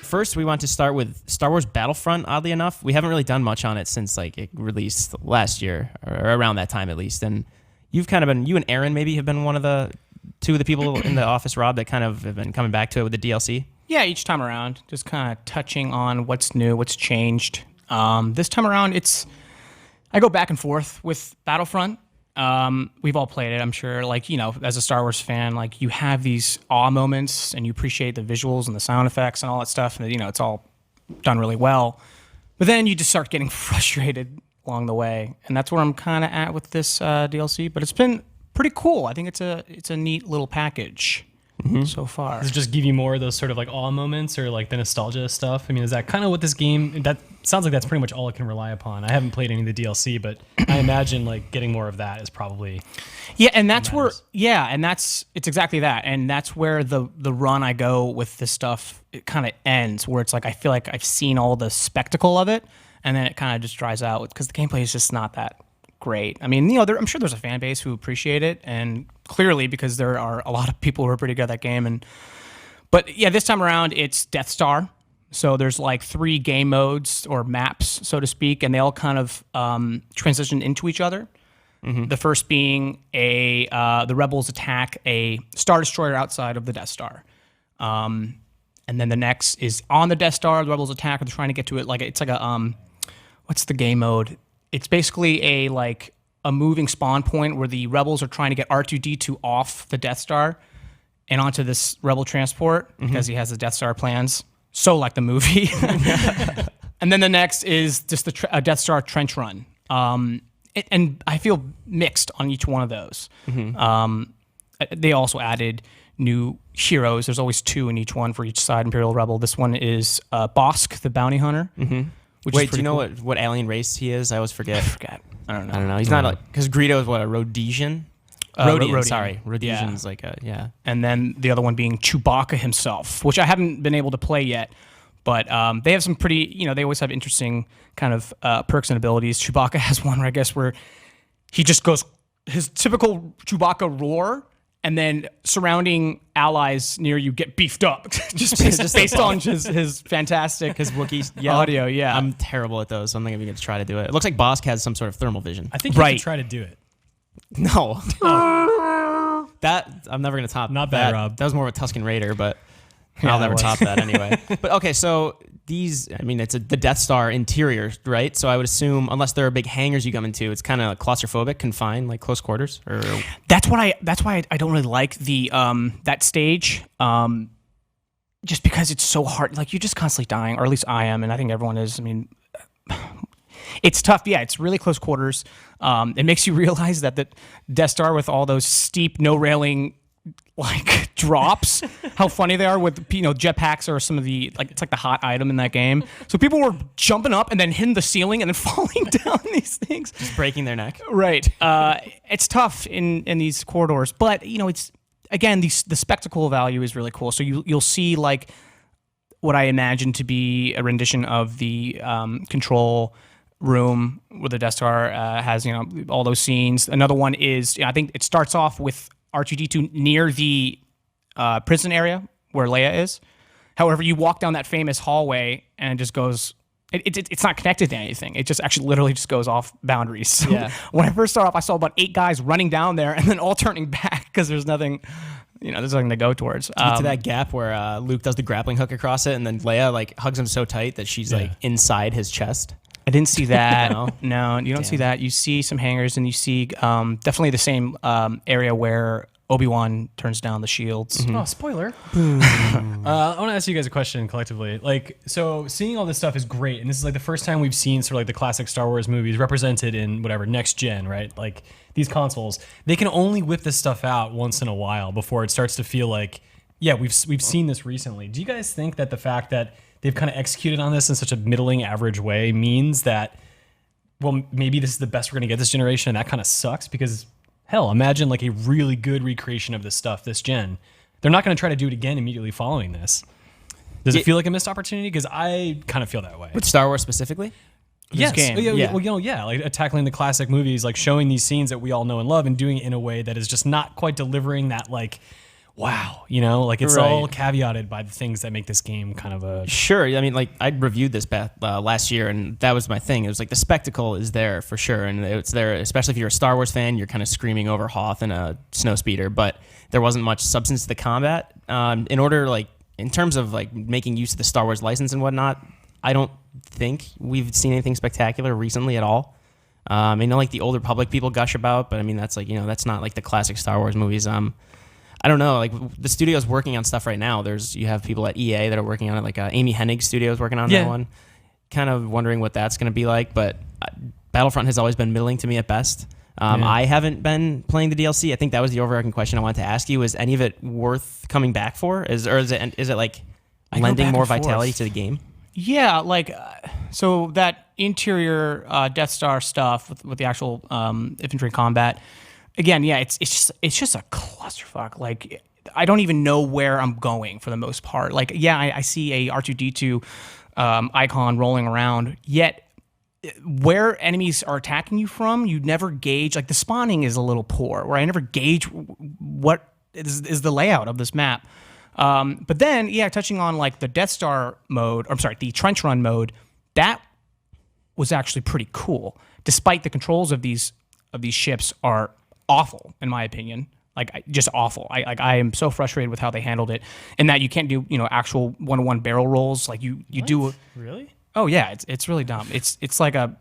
first we want to start with Star Wars Battlefront. Oddly enough, we haven't really done much on it since like it released last year or around that time at least. And you've kind of been, you and Aaron maybe have been two of the people in the office, Rob, that kind of have been coming back to it with the DLC. Yeah, each time around, just kind of touching on what's new, what's changed. This time around, I go back and forth with Battlefront. We've all played it, I'm sure. Like, as a Star Wars fan, like you have these awe moments and you appreciate the visuals and the sound effects and all that stuff. And, it's all done really well. But then you just start getting frustrated along the way. And that's where I'm kind of at with this DLC. But it's been pretty cool. I think it's a neat little package so far. Does it just give you more of those sort of like awe moments or like the nostalgia stuff? I mean, is that kind of what this game, that sounds like that's pretty much all it can rely upon. I haven't played any of the DLC, but I imagine like getting more of that is probably... Yeah, and that's where, it's exactly that. And that's where the run I go with this stuff, it kind of ends, where it's like, I feel like I've seen all the spectacle of it, and then it kind of just dries out because the gameplay is just not that great. I mean, I'm sure there's a fan base who appreciate it, and clearly because there are a lot of people who are pretty good at that game. But yeah, this time around it's Death Star. So there's like 3 game modes or maps, so to speak, and they all kind of transition into each other. The first being the rebels attack a Star Destroyer outside of the Death Star. And then the next is on the Death Star, the rebels attack, and they're trying to get to it. Like it's like a what's the game mode? It's basically a moving spawn point where the rebels are trying to get R2-D2 off the Death Star and onto this rebel transport because he has the Death Star plans. So like the movie. And then the next is just a Death Star trench run. And I feel mixed on each one of those. They also added new heroes. There's always 2 in each one for each side, Imperial Rebel. This one is Bosk, the bounty hunter. Wait, do you know what alien race he is? I always forget. I forget. I don't know. He's not like, because Greedo is what, a Rhodesian? Rhodian, sorry. Rhodesian's like And then the other one being Chewbacca himself, which I haven't been able to play yet. But they have some pretty, they always have interesting kind of perks and abilities. Chewbacca has one, I guess, where he just goes his typical Chewbacca roar, and then surrounding allies near you get beefed up, just based on his fantastic his Wookiee audio. Yeah, I'm terrible at those, so I'm not even going to try to do it. It looks like Bosk has some sort of thermal vision. I think you should try to do it. No, that I'm never going to top. Not bad, that. Rob. That was more of a Tusken Raider, but I'll never top that anyway. But okay, so it's the Death Star interior, right? So I would assume, unless there are big hangars you come into, it's kind of claustrophobic, confined, like close quarters. Or that's why I don't really like the that stage, just because it's so hard. Like you're just constantly dying, or at least I am, and I think everyone is. I mean, it's tough. Yeah, it's really close quarters. It makes you realize that the Death Star with all those steep, no railing like drops, how funny they are with jetpacks are some of the it's like the hot item in that game. So people were jumping up and then hitting the ceiling and then falling down these things, just breaking their neck. Right. It's tough in these corridors, but it's again the spectacle value is really cool. So you'll see like what I imagine to be a rendition of the control room where the Death Star has all those scenes. Another one is I think it starts off with R2-D2 near the prison area where Leia is. However, you walk down that famous hallway and it just goes... It's not connected to anything. It just actually literally just goes off boundaries. So when I first started off, I saw about 8 guys running down there and then all turning back because there's nothing... there's nothing to go towards. Get to that gap where Luke does the grappling hook across it and then Leia hugs him so tight that she's inside his chest. I didn't see that. No, you don't see that. You see some hangars, and you see definitely the same area where Obi-Wan turns down the shields. Oh, spoiler. I want to ask you guys a question collectively. So seeing all this stuff is great, and this is the first time we've seen sort of the classic Star Wars movies represented in whatever next gen, right? Like these consoles, they can only whip this stuff out once in a while before it starts to feel like, we've seen this recently. Do you guys think that the fact that they've kind of executed on this in such a middling average way means that, well, maybe this is the best we're going to get this generation, and that kind of sucks? Because hell, imagine a really good recreation of this stuff this gen. They're not going to try to do it again immediately following this. Does it feel like a missed opportunity? Because I kind of feel that way. With Star Wars specifically? Yes. Game. Well, tackling the classic movies, showing these scenes that we all know and love and doing it in a way that is just not quite delivering that wow, you know, like it's Right. all caveated by the things that make this game kind of a. Sure. I mean, like I reviewed this last year, and that was my thing. It was like the spectacle is there for sure, and it's there, especially if you're a Star Wars fan. You're kind of screaming over Hoth in a snowspeeder, but there wasn't much substance to the combat. In terms of like making use of the Star Wars license and whatnot, I don't think we've seen anything spectacular recently at all. I know like the Old Republic people gush about, but I mean that's like that's not like the classic Star Wars movies. I don't know, like the studio's working on stuff right now. You have people at EA that are working on it, like Amy Hennig's studio is working on that one. Kind of wondering what that's going to be like, but Battlefront has always been middling to me at best. I haven't been playing the DLC. I think that was the overarching question I wanted to ask you. Is any of it worth coming back for? Is it like lending more vitality to the game? Yeah, like so that interior Death Star stuff with the actual infantry combat. Again, yeah, it's just a clusterfuck. Like I don't even know where I'm going for the most part. Like yeah, I see a R2D2 icon rolling around, yet where enemies are attacking you from, you never gauge. Like the spawning is a little poor, where I never gauge what is the layout of this map. But then, yeah, touching on like the Death Star mode, or I'm sorry, the Trench Run mode, that was actually pretty cool. Despite the controls of these ships are awful, in my opinion. Like just awful. I am so frustrated with how they handled it, and that you can't do actual 1-to-1 barrel rolls like you do. Really? Oh yeah, it's really dumb. It's like a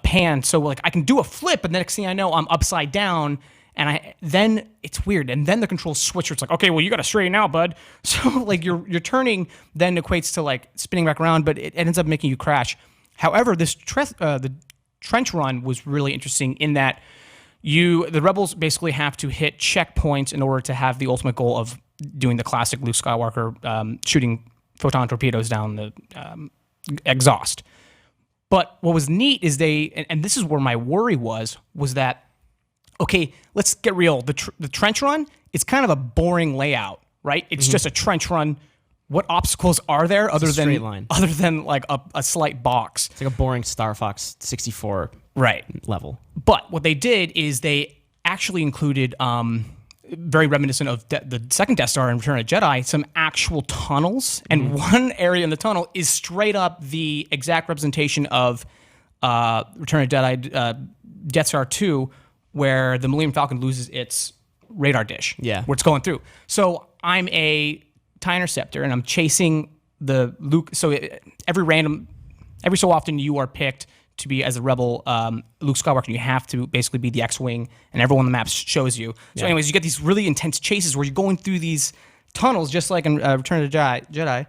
pan. So like I can do a flip, and the next thing I know, I'm upside down, and then it's weird. And then the controls switch. It's like, okay, well you got to straighten out, bud. So like your turning then equates to like spinning back around, but it ends up making you crash. However, this the Trench Run was really interesting in that the rebels basically have to hit checkpoints in order to have the ultimate goal of doing the classic Luke Skywalker shooting photon torpedoes down the exhaust. But what was neat is and this is where my worry was that, okay, let's get real. The trench run, it's kind of a boring layout, right? It's just a trench run. What obstacles are there other than like a slight box? It's like a boring Star Fox 64 level. But what they did is they actually included, very reminiscent of the second Death Star in Return of the Jedi, some actual tunnels. And one area in the tunnel is straight up the exact representation of Return of the Jedi Death Star 2, where the Millennium Falcon loses its radar dish. Yeah. Where it's going through. So I'm a TIE Interceptor, and I'm chasing the Luke. So every so often you are picked to be as a rebel Luke Skywalker, and you have to basically be the X-Wing, and everyone on the map shows you. So anyways, you get these really intense chases where you're going through these tunnels, just like in Return of the Jedi.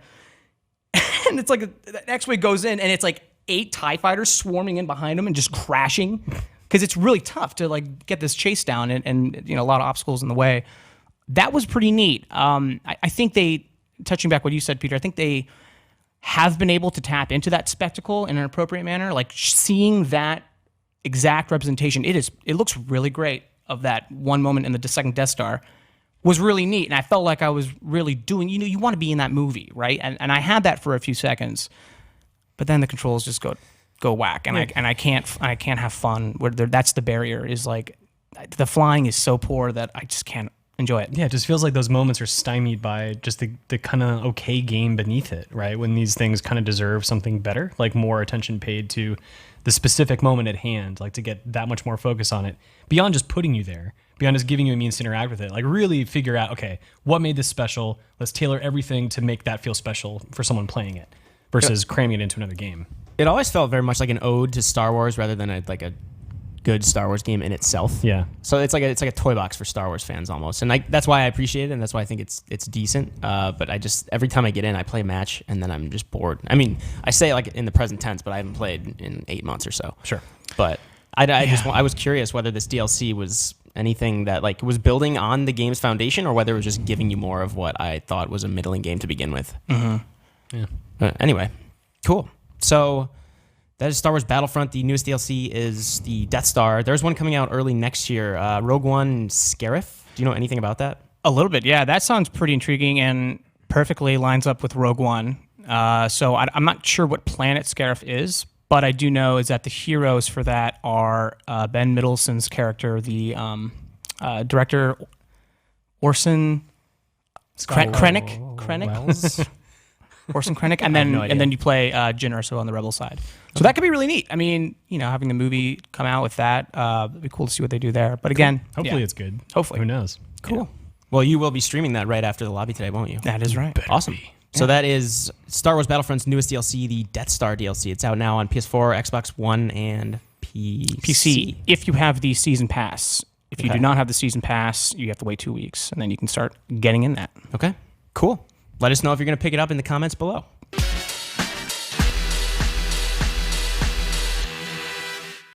And it's like the X-Wing goes in, and it's like 8 TIE fighters swarming in behind him and just crashing, because it's really tough to like get this chase down, and a lot of obstacles in the way. That was pretty neat. I think touching back what you said, Peter, I think they have been able to tap into that spectacle in an appropriate manner. Like seeing that exact representation, it looks really great of that one moment in the second Death Star was really neat. And I felt like I was really doing, you want to be in that movie, right? And I had that for a few seconds, but then the controls just go whack, and I can't have fun. That's the barrier, is like the flying is so poor that I just can't enjoy it. Yeah, it just feels like those moments are stymied by just the kind of okay game beneath it, right? When these things kind of deserve something better, like more attention paid to the specific moment at hand, like to get that much more focus on it, beyond just putting you there, beyond just giving you a means to interact with it. Like really figure out, okay, what made this special? Let's tailor everything to make that feel special for someone playing it, versus cramming it into another game. It always felt very much like an ode to Star Wars rather than a good Star Wars game in itself. Yeah. So it's like a toy box for Star Wars fans almost, and that's why I appreciate it, and that's why I think it's decent. But I just, every time I get in, I play a match, and then I'm just bored. I mean, I say like in the present tense, but I haven't played in 8 months or so. Sure. But I was curious whether this DLC was anything that like was building on the game's foundation, or whether it was just giving you more of what I thought was a middling game to begin with. Yeah. Anyway, cool. So that is Star Wars Battlefront. The newest DLC is the Death Star. There's one coming out early next year. Rogue One Scarif. Do you know anything about that? A little bit, yeah. That sounds pretty intriguing and perfectly lines up with Rogue One. So I'm not sure what planet Scarif is, but I do know is that the heroes for that are Ben Middleton's character, the director Orson Krennic, Orson Krennic, and then no idea. and then you play Jyn Erso on the Rebel side. So that could be really neat. I mean, having the movie come out with that, it'd be cool to see what they do there. But again, Hopefully it's good. Hopefully. Who knows? Cool. Well, you will be streaming that right after the lobby today, won't you? That is right. Awesome. So that is Star Wars Battlefront's newest DLC, the Death Star DLC. It's out now on PS4, Xbox One, and PC. If you have the season pass. If you Okay. do not have the season pass, you have to wait 2 weeks, and then you can start getting in that. Okay, cool. Let us know if you're going to pick it up in the comments below.